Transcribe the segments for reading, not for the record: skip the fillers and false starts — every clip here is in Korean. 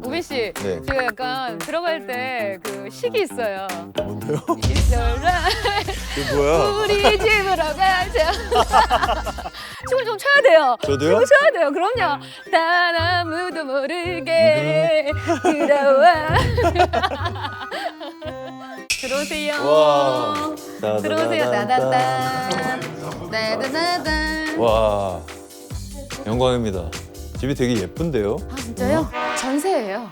우빈 씨, 네. 제가 약간 들어갈 때 그 식이 있어요. 뭔데요? 있어라 이게 뭐야? 우리 집으로 가자. 춤을 좀 춰야 돼요. 저도요? 춤을 춰야 돼요. 그럼요. 단 아무도 모르게 들어와. 들어오세요. 와. 들어오세요. 따다단. 따다다단. 와, 영광입니다. 집이 되게 예쁜데요? 아 진짜요? 전세예요.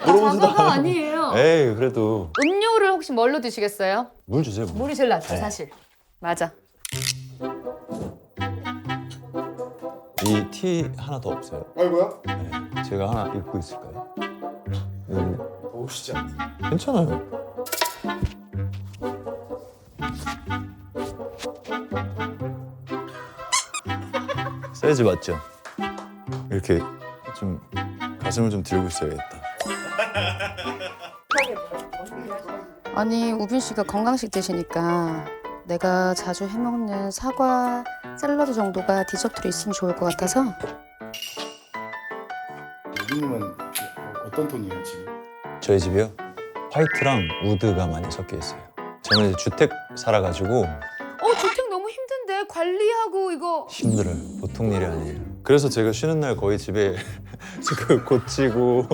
물어보지도 자가가 않아요. 아니에요. 에이, 그래도 음료를 혹시 뭘로 드시겠어요? 물 주세요. 물. 물이 제일 낫죠, 네. 사실. 맞아. 이 티 하나 더 없어요? 아이고야? 네. 제가 하나 입고 있을까요? 더우시지 않으세요? 괜찮아요. 사이즈 맞죠? 이렇게 좀 가슴을 좀 들고 있어야겠다. 아니 우빈 씨가 건강식 드시니까 내가 자주 해먹는 사과 샐러드 정도가 디저트로 있으면 좋을 것 같아서. 유빈님은 어떤 톤이에요 지금? 저희 집이요? 화이트랑 우드가 많이 섞여 있어요. 저는 이제 주택 살아가지고 주택 너무 힘든데 관리하고 이거. 힘들어요. 보통 일이 아니에요. 그래서 제가 쉬는 날 거의 집에 그 고치고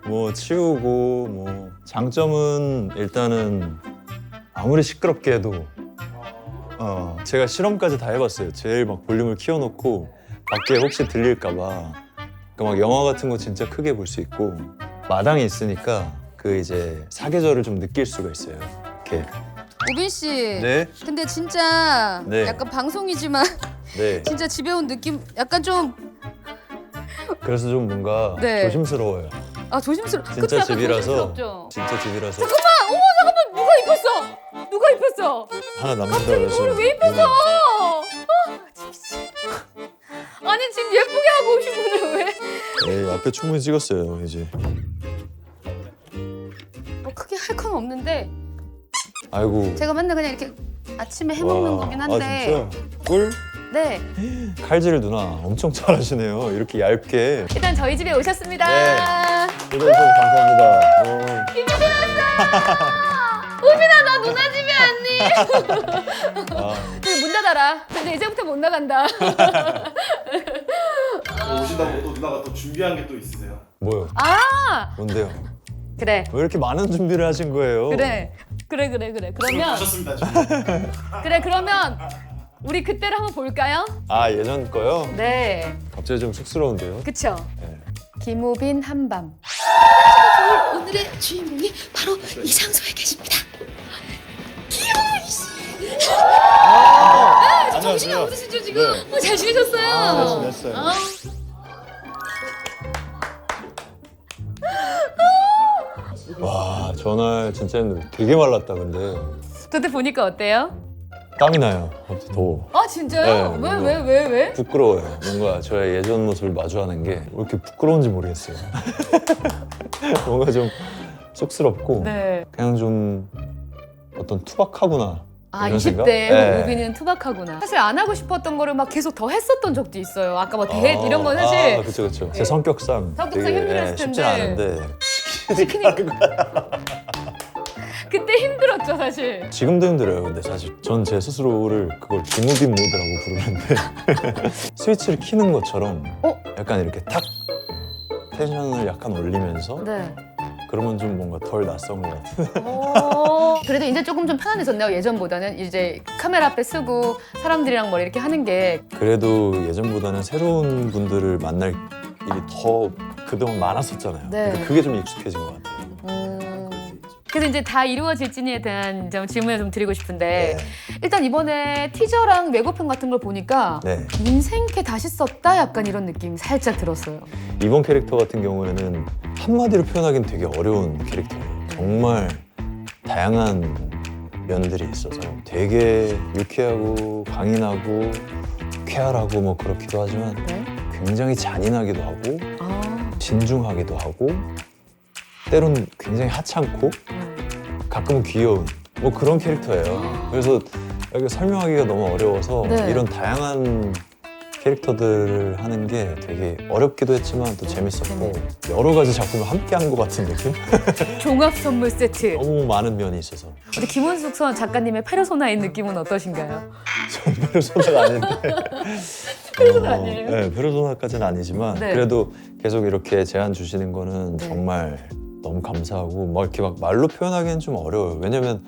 뭐 치우고 뭐 장점은 일단은 아무리 시끄럽게 해도 제가 실험까지 다 해봤어요. 제일 막 볼륨을 키워놓고 밖에 혹시 들릴까 봐. 그러니까 막 영화 같은 거 진짜 크게 볼 수 있고 마당이 있으니까 그 이제 사계절을 좀 느낄 수가 있어요. 이렇게. 우빈 씨. 네, 근데 진짜 네. 약간 방송이지만 네. 진짜 집에 온 느낌 약간 좀 그래서 좀 뭔가 네. 조심스러워요. 조심스러워. 진짜 그때 약간 집이라서. 조심스럽죠? 진짜 집이라서 잠깐만 누가 입혔어? 누가 입혔어? 하나 남는다 그래서. 이거를 왜 입혔어? 진짜. 아니 지금 예쁘게 하고 오신 분을 왜? 네, 앞에 충분히 찍었어요 이제. 뭐 크게 할 건 없는데 아이고. 제가 맨날 그냥 이렇게 아침에 해먹는 와. 거긴 한데. 아 진짜? 꿀? 네. 칼질 누나 엄청 잘하시네요. 이렇게 얇게. 일단 저희 집에 오셨습니다. 네. 해주셔서 감사합니다. 우빈아 나 누나 집에 왔니? 아, 저기 문 닫아라. 근데 이제부터 못 나간다. 오신다고 또 누나가 또 준비한 게 또 있으세요? 뭐요? 아 뭔데요? 그래 왜 이렇게 많은 준비를 하신 거예요? 그래. 그러면 가셨습니다 지금. 그러면 우리 그때를 한번 볼까요? 아 예전 거요? 네. 갑자기 좀 쑥스러운데요? 그쵸? 네. 김우빈 한밤. 오늘의 주인공이 바로 이 장소에 계십니다. 안녕하세요. 없으시죠 지금? 네. 잘 지내셨어요? 아, 지냈어요. 와 전날 진짜 했는데 되게 말랐다 근데 그때 보니까 어때요? 땀이 나요. 갑자기 더워. 아 진짜요? 네, 왜? 부끄러워요. 뭔가 저의 예전 모습을 마주하는 게 왜 이렇게 부끄러운지 모르겠어요. 뭔가 좀 쑥스럽고 네. 그냥 좀 어떤 투박하구나. 아 이런 20대 생각? 네. 우빈이는 투박하구나. 사실 안 하고 싶었던 거를 막 계속 더 했었던 적도 있어요. 아까 뭐 데이트 이런 건 사실 그쵸. 제 성격상 성격상 힘들었을 쉽지 텐데. 않은데 그때 힘들었죠 사실. 지금도 힘들어요. 근데 사실 전 제 스스로를 그걸 김우빈 모드라고 부르는데 스위치를 키는 것처럼 약간 이렇게 탁 텐션을 약간 올리면서 네. 그러면 좀 뭔가 덜 낯선 것 같아요. 그래도 이제 조금 좀 편안해졌네요. 예전보다는 이제 카메라 앞에 쓰고 사람들이랑 뭐 이렇게 하는 게. 그래도 예전보다는 새로운 분들을 만날 일이 더 그동안 많았었잖아요. 네. 그러니까 그게 좀 익숙해진 것 같아요. 그래서 이제 다 이루어질지에 대한 좀 질문을 좀 드리고 싶은데 네. 일단 이번에 티저랑 예고편 같은 걸 보니까 네. 인생캐 다시 썼다 약간 이런 느낌 살짝 들었어요. 이번 캐릭터 같은 경우에는 한마디로 표현하기는 되게 어려운 캐릭터예요. 정말 다양한 면들이 있어서 되게 유쾌하고 강인하고 쾌활하고 뭐 그렇기도 하지만 네? 굉장히 잔인하기도 하고 아, 진중하기도 하고 때론 굉장히 하찮고 가끔은 귀여운 뭐 그런 캐릭터예요. 그래서 이거 설명하기가 너무 어려워서 네. 이런 다양한 캐릭터들을 하는 게 되게 어렵기도 했지만 또 재밌었고 여러 가지 작품을 함께 한 것 같은 느낌? 종합 선물 세트. 너무 많은 면이 있어서 어디 김원숙 작가님의 페르소나인 느낌은 어떠신가요? 전 페르소나가 아닌데 페르소나 아니에요? 네, 페르소나까지는 아니지만 네. 그래도 계속 이렇게 제안 주시는 거는 네. 정말 너무 감사하고 막 이렇게 막 말로 표현하기는 좀 어려워요. 왜냐면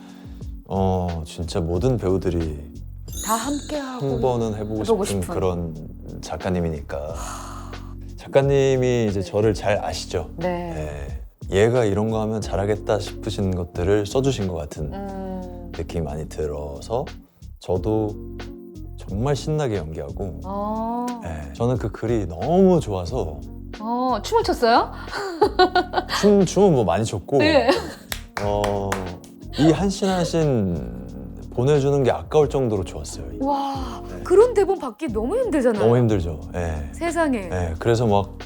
진짜 모든 배우들이 다 함께하고. 한 번은 해보고 해보고 싶은 싶은. 그런 작가님이니까 작가님이 이제 저를 잘 아시죠. 네. 네. 얘가 이런 거 하면 잘하겠다 싶으신 것들을 써주신 것 같은 느낌이 많이 들어서 저도 정말 신나게 연기하고 네. 저는 그 글이 너무 좋아서 춤을 췄어요? 춤은 뭐 많이 췄고 네. 이 한 씬 한 씬 보내주는 게 아까울 정도로 좋았어요. 와, 그런 대본 받기 너무 힘들잖아요. 너무 힘들죠. 네. 세상에. 네, 그래서 막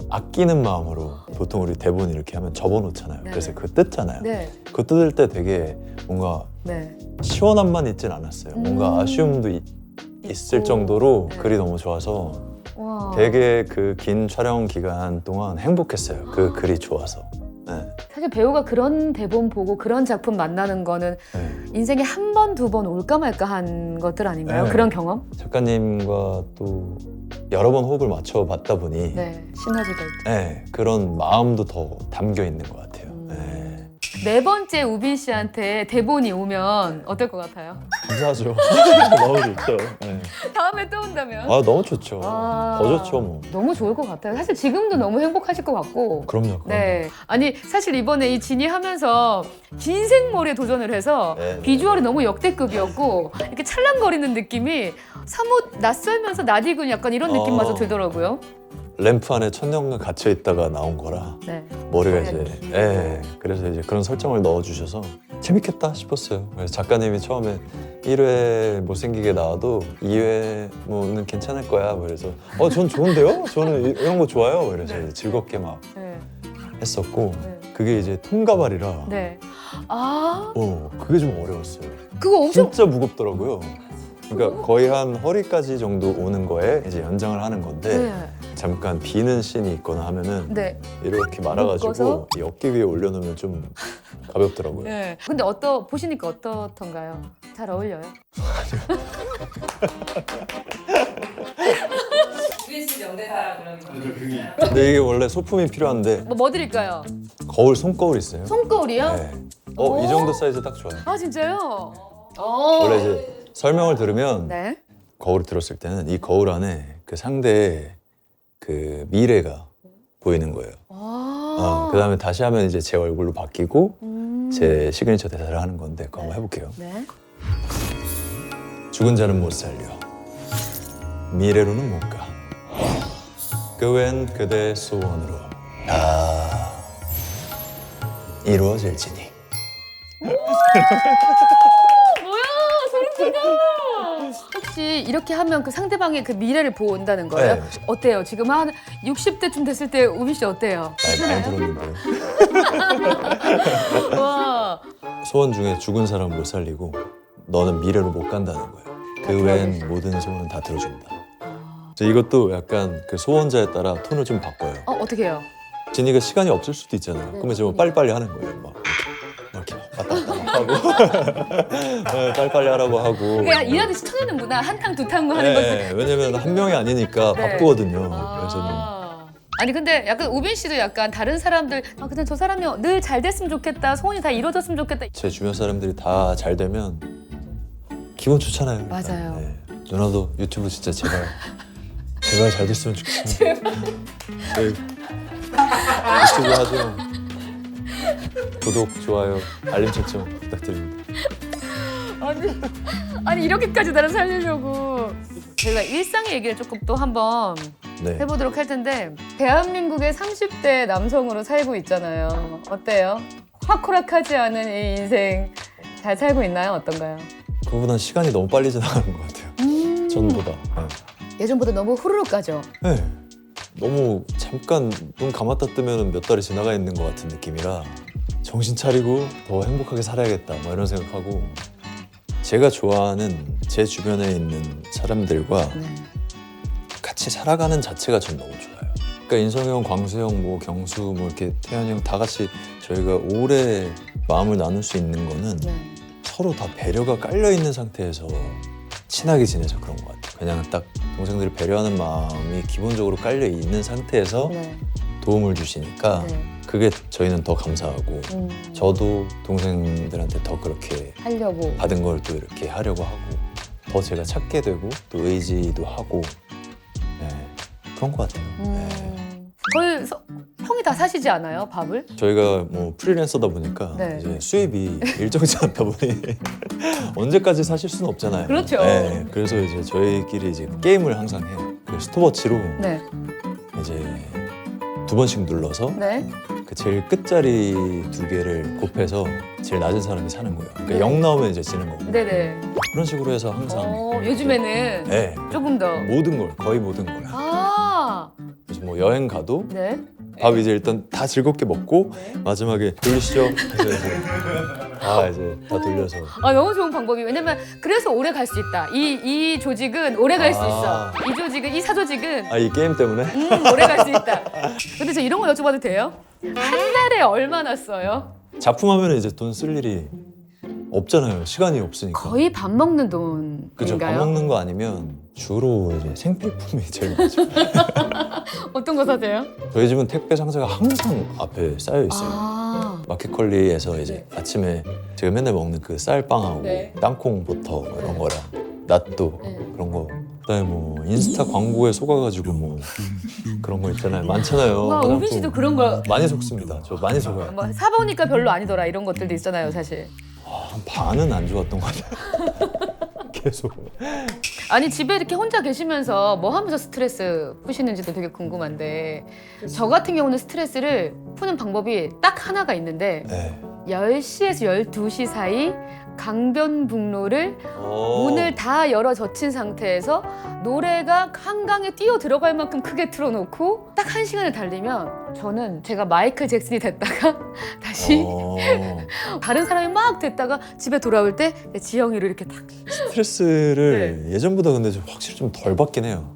아끼는 마음으로 보통 우리 대본 이렇게 하면 접어놓잖아요. 네. 그래서 그거 뜯잖아요. 네. 그거 뜯을 때 되게 뭔가 네. 시원함만 있진 않았어요. 뭔가 아쉬움도 있을 정도로 네. 글이 너무 좋아서 와. 되게 그 긴 촬영 기간 동안 행복했어요. 그 글이 좋아서. 네. 사실 배우가 그런 대본 보고 그런 작품 만나는 거는 네. 인생에 한 번, 두 번 올까 말까 한 것들 아닌가요? 네. 그런 경험? 작가님과 또 여러 번 호흡을 맞춰봤다 보니 네. 시너지가 있죠. 네, 그런 마음도 더 담겨 있는 것 같아요. 네. 네 번째 우빈 씨한테 대본이 오면 어떨 것 같아요? 감사하죠. 너무 좋죠. 네. 다음에 또 온다면? 아 너무 좋죠. 아, 더 좋죠 뭐. 너무 좋을 것 같아요. 사실 지금도 너무 행복하실 것 같고. 그럼요. 네. 아니 사실 이번에 이 진이 하면서 긴 생머리에 도전을 해서 네, 비주얼이 너무 역대급이었고 이렇게 찰랑거리는 느낌이 사뭇 낯설면서 낯익은 약간 이런 느낌마저 들더라고요. 램프 안에 천년간 갇혀 있다가 나온 거라 네. 머리가 이제 그래서 이제 그런 설정을 넣어주셔서 재밌겠다 싶었어요. 그래서 작가님이 처음에 1회 못생기게 나와도 2회 뭐는 괜찮을 거야. 뭐 그래서 전 좋은데요? 저는 이런 거 좋아요. 그래서 이제 즐겁게 막 네. 했었고 네. 그게 이제 통가발이라 네. 아, 그게 좀 어려웠어요. 그거 엄청 진짜 무겁더라고요. 그러니까 거의 한 허리까지 정도 오는 거에 이제 연장을 하는 건데 네. 잠깐 비는 씬이 있거나 하면은 네. 이렇게 말아가지고 묶어서? 이 어깨 위에 올려놓으면 좀 가볍더라고요. 네. 근데 보시니까 어떻던가요? 잘 어울려요? US 명대사 그런 거. 그게 근데 이게 원래 소품이 필요한데 뭐 드릴까요? 거울 손거울 있어요. 손거울이요? 네. 이 정도 사이즈 딱 좋아요. 아 진짜요? 원래 이제 설명을 들으면 네. 거울을 들었을 때는 이 거울 안에 그 상대의 그 미래가 보이는 거예요. 그다음에 다시 하면 이제 제 얼굴로 바뀌고 제 시그니처 대사를 하는 건데 그거 한번 해볼게요. 네. 죽은 자는 못 살려 미래로는 못 가. 그 외엔 그대의 소원으로 다 이루어질지니. 뭐야 소름 돋아. 혹시 이렇게 하면 그 상대방의 그 미래를 보온다는 거예요? 네. 어때요? 지금 한 60대쯤 됐을 때 우빈 씨 어때요? 많이 들었는데요. 와. 소원 중에 죽은 사람 못 살리고 너는 미래로 못 간다는 거예요. 그 외엔 모든 소원은 다 들어준다. 이것도 약간 그 소원자에 따라 톤을 좀 바꿔요. 어떻게 해요? 진이가 시간이 없을 수도 있잖아요. 그러면 이제 뭐 빨리빨리 하는 거예요. 막 이렇게 왔다 갔다 하고 네, 빨리빨리 하라고 하고. 그냥 일하듯이 쳐내는구나. 한 탕 두 탕 하는 거지. 네, 왜냐면 한 명이 아니니까 네. 바쁘거든요. 그래서 뭐 아니 근데 약간 우빈 씨도 약간 다른 사람들 근데 저 사람이 늘 잘 됐으면 좋겠다. 소원이 다 이루어졌으면 좋겠다. 제 주변 사람들이 다 잘 되면 기분 좋잖아요. 일단. 맞아요. 네. 누나도 유튜브 진짜 제발 잘 됐으면 좋겠습니다. 네. 유튜브 하죠. 구독, 좋아요, 알림 설정 부탁드립니다. 아니 이렇게까지 나를 살리려고. 저희가 일상 얘기를 조금 또 한번 네. 해보도록 할 텐데 대한민국의 30대 남성으로 살고 있잖아요. 어때요? 화코락하지 않은 이 인생 잘 살고 있나요? 어떤가요? 그보단 시간이 너무 빨리 지나가는 것 같아요. 전보다. 네. 예전보다 너무 후루룩 가죠? 네. 너무 잠깐 눈 감았다 뜨면 몇 달이 지나가 있는 것 같은 느낌이라 정신 차리고 더 행복하게 살아야겠다 뭐 이런 생각하고 제가 좋아하는 제 주변에 있는 사람들과 네. 같이 살아가는 자체가 전 너무 좋아요. 그러니까 인성이 형, 광수 형, 뭐 경수, 뭐 이렇게 태현이 형 다 같이 저희가 오래 마음을 나눌 수 있는 거는 네. 서로 다 배려가 깔려 있는 상태에서 친하게 지내서 그런 것 같아요. 그냥 딱 동생들을 배려하는 마음이 기본적으로 깔려 있는 상태에서 네. 도움을 주시니까 네. 그게 저희는 더 감사하고 저도 동생들한테 더 그렇게 하려고. 받은 걸 또 이렇게 하려고 하고 더 제가 찾게 되고 또 의지도 하고 네, 그런 것 같아요. 네. 거의 형이 다 사시지 않아요, 밥을? 저희가 뭐 프리랜서다 보니까 네. 이제 수입이 일정치 않다 보니 언제까지 사실 수는 없잖아요. 그렇죠. 네, 그래서 이제 저희끼리 이제 게임을 항상 해요. 그 스톱워치로 네. 이제 2번씩 눌러서 네. 그 제일 끝자리 2개를 곱해서 제일 낮은 사람이 사는 거예요. 그러니까 네. 0 나오면 이제 지는 거고 네네. 그런 식으로 해서 항상 요즘에는 네, 조금 더. 모든 걸 거의 모든 걸 아. 그래서 뭐 여행 가도 네. 밥 이제 일단 다 즐겁게 먹고 마지막에 돌리시죠. 그래서 이제 다 돌려서 아 너무 좋은 방법이 왜냐면 그래서 오래 갈 수 있다. 이 조직은 오래 갈 수 있어. 이 조직은 이 사조직은 이 게임 때문에 오래 갈 수 있다. 근데 저 이런 거 여쭤봐도 돼요? 한 달에 얼마나 써요? 작품하면 이제 돈 쓸 일이 없잖아요. 시간이 없으니까. 거의 밥 먹는 돈인가요? 그죠. 밥 먹는 거 아니면 주로 이제 생필품이 제일 많죠. 어떤 거 사세요? 저희 집은 택배 상자가 항상 앞에 쌓여 있어요. 아. 마켓컬리에서 이제 아침에 제가 맨날 먹는 그 쌀빵하고 네. 땅콩 버터 이런 거랑 낫또 네. 그런 거. 그다음에 뭐 인스타 광고에 속아가지고 뭐 그런 거 있잖아요. 많잖아요. 와, 우빈 씨도 그런 거 많이 속습니다. 저 많이 속아요. 뭐 사보니까 별로 아니더라 이런 것들도 있잖아요, 사실. 한 반은 안 좋았던 것 같아요. 계속. 아니 집에 이렇게 혼자 계시면서 뭐 하면서 스트레스 푸시는지도 되게 궁금한데 저 같은 경우는 스트레스를 푸는 방법이 딱 하나가 있는데 네. 10시에서 12시 사이 강변북로를 문을 다 열어 젖힌 상태에서 노래가 한강에 뛰어 들어갈 만큼 크게 틀어놓고 딱 1시간을 달리면 저는 제가 마이클 잭슨이 됐다가 다시 다른 사람이 막 됐다가 집에 돌아올 때 지영이를 이렇게 딱 스트레스를 네. 예전보다 근데 좀 확실히 좀 덜 받긴 해요.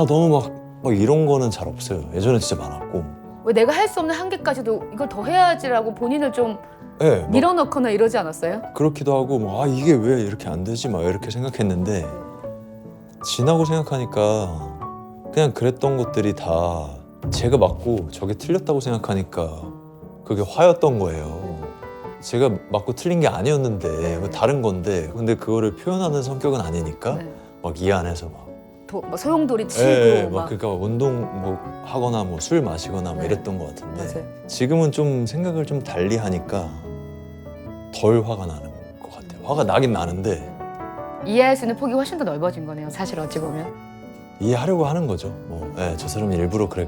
너무 막 이런 거는 잘 없어요. 예전에 진짜 많았고. 왜 내가 할 수 없는 한계까지도 이걸 더 해야지라고 본인을 좀 네, 막 밀어넣거나 이러지 않았어요? 그렇기도 하고 이게 왜 이렇게 안 되지 막 이렇게 생각했는데 지나고 생각하니까 그냥 그랬던 것들이 다 제가 맞고 저게 틀렸다고 생각하니까 그게 화였던 거예요. 제가 맞고 틀린 게 아니었는데 다른 건데 근데 그거를 표현하는 성격은 아니니까 네. 막 이 안에서 막 막 소용돌이 치고 막 그러니까 운동 뭐 하거나 뭐 술 마시거나 뭐 네. 이랬던 것 같은데 맞아요. 지금은 좀 생각을 좀 달리 하니까 덜 화가 나는 것 같아요. 화가 나긴 나는데 이해할 수 있는 폭이 훨씬 더 넓어진 거네요. 사실 어찌 보면. 이해하려고 하는 거죠. 저 사람이 일부러 깼어.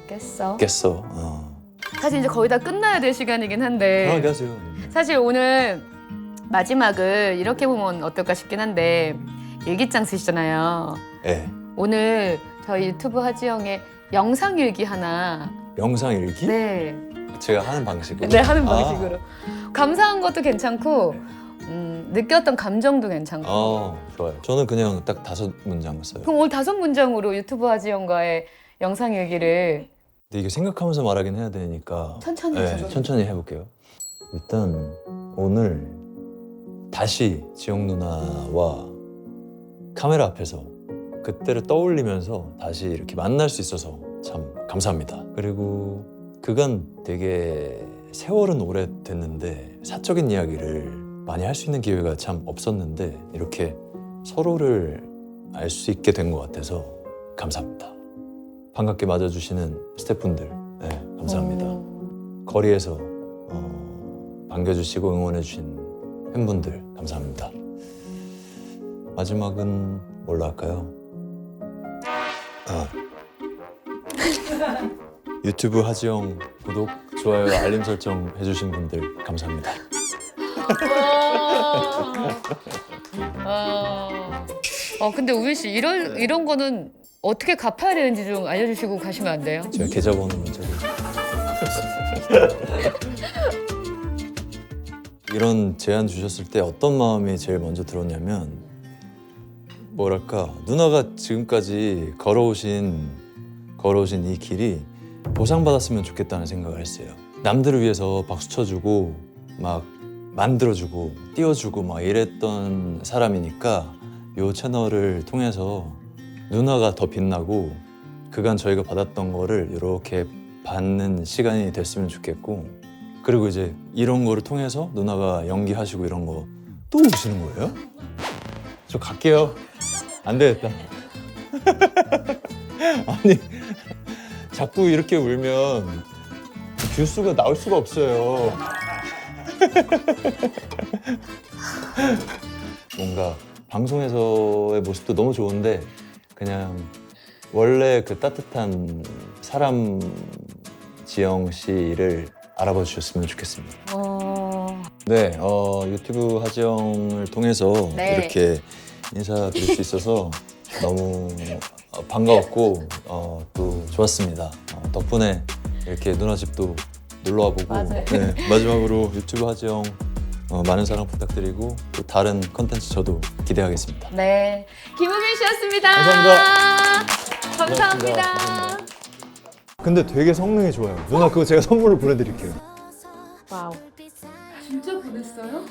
그랬겠어. 사실 이제 거의 다 끝나야 될 시간이긴 한데 편하게 하세요. 사실 오늘 마지막을 이렇게 보면 어떨까 싶긴 한데 일기장 쓰시잖아요. 네. 오늘 저희 유튜브 하지영의 영상 일기 하나 영상 일기? 네, 제가 하는 방식으로. 네 하는 방식으로 감사한 것도 괜찮고 느꼈던 감정도 괜찮고 좋아요. 저는 그냥 딱 5문장 써요. 그럼 오늘 5문장으로 유튜브 하지영과의 영상 일기를 근데 이게 생각하면서 말하긴 해야 되니까 천천히 네, 해주세요. 천천히 해볼게요. 일단 오늘 다시 지영 누나와 카메라 앞에서 그때를 떠올리면서 다시 이렇게 만날 수 있어서 참 감사합니다. 그리고 그간 되게 세월은 오래됐는데 사적인 이야기를 많이 할 수 있는 기회가 참 없었는데 이렇게 서로를 알 수 있게 된 것 같아서 감사합니다. 반갑게 맞아주시는 스태프분들 감사합니다. 거리에서 반겨주시고 응원해주신 팬분들 감사합니다. 마지막은 뭘로 할까요? 유튜브 하지영 구독, 좋아요, 알림 설정 해주신 분들 감사합니다. 근데 우빈 씨 이런 거는 어떻게 갚아야 되는지 좀 알려주시고 가시면 안 돼요? 제가 계좌번호 문자로 이런 제안 주셨을 때 어떤 마음이 제일 먼저 들었냐면 뭐랄까 누나가 지금까지 걸어오신 이 길이 보상받았으면 좋겠다는 생각을 했어요. 남들을 위해서 박수 쳐주고 막 만들어주고 띄워주고 막 이랬던 사람이니까 이 채널을 통해서 누나가 더 빛나고 그간 저희가 받았던 거를 이렇게 받는 시간이 됐으면 좋겠고, 그리고 이제 이런 거를 통해서 누나가 연기하시고 이런 거 또 오시는 거예요? 저 갈게요. 안 되겠다. 아니 자꾸 이렇게 울면 뷰수가 나올 수가 없어요. 뭔가 방송에서의 모습도 너무 좋은데 그냥 원래 그 따뜻한 사람 지영 씨를 알아봐 주셨으면 좋겠습니다. 네, 유튜브 하지영을 통해서 네. 이렇게 인사드릴 수 있어서 너무 반가웠고 또 좋았습니다. 덕분에 이렇게 누나 집도 놀러 와보고 맞아요. 네, 마지막으로 유튜브 하지영 많은 사랑 부탁드리고 또 다른 컨텐츠 저도 기대하겠습니다. 네, 김우빈 씨였습니다. 감사합니다. 감사합니다. 근데 되게 성능이 좋아요. 누나 그거 제가 선물로 보내드릴게요. 와우. 진짜 보냈어요?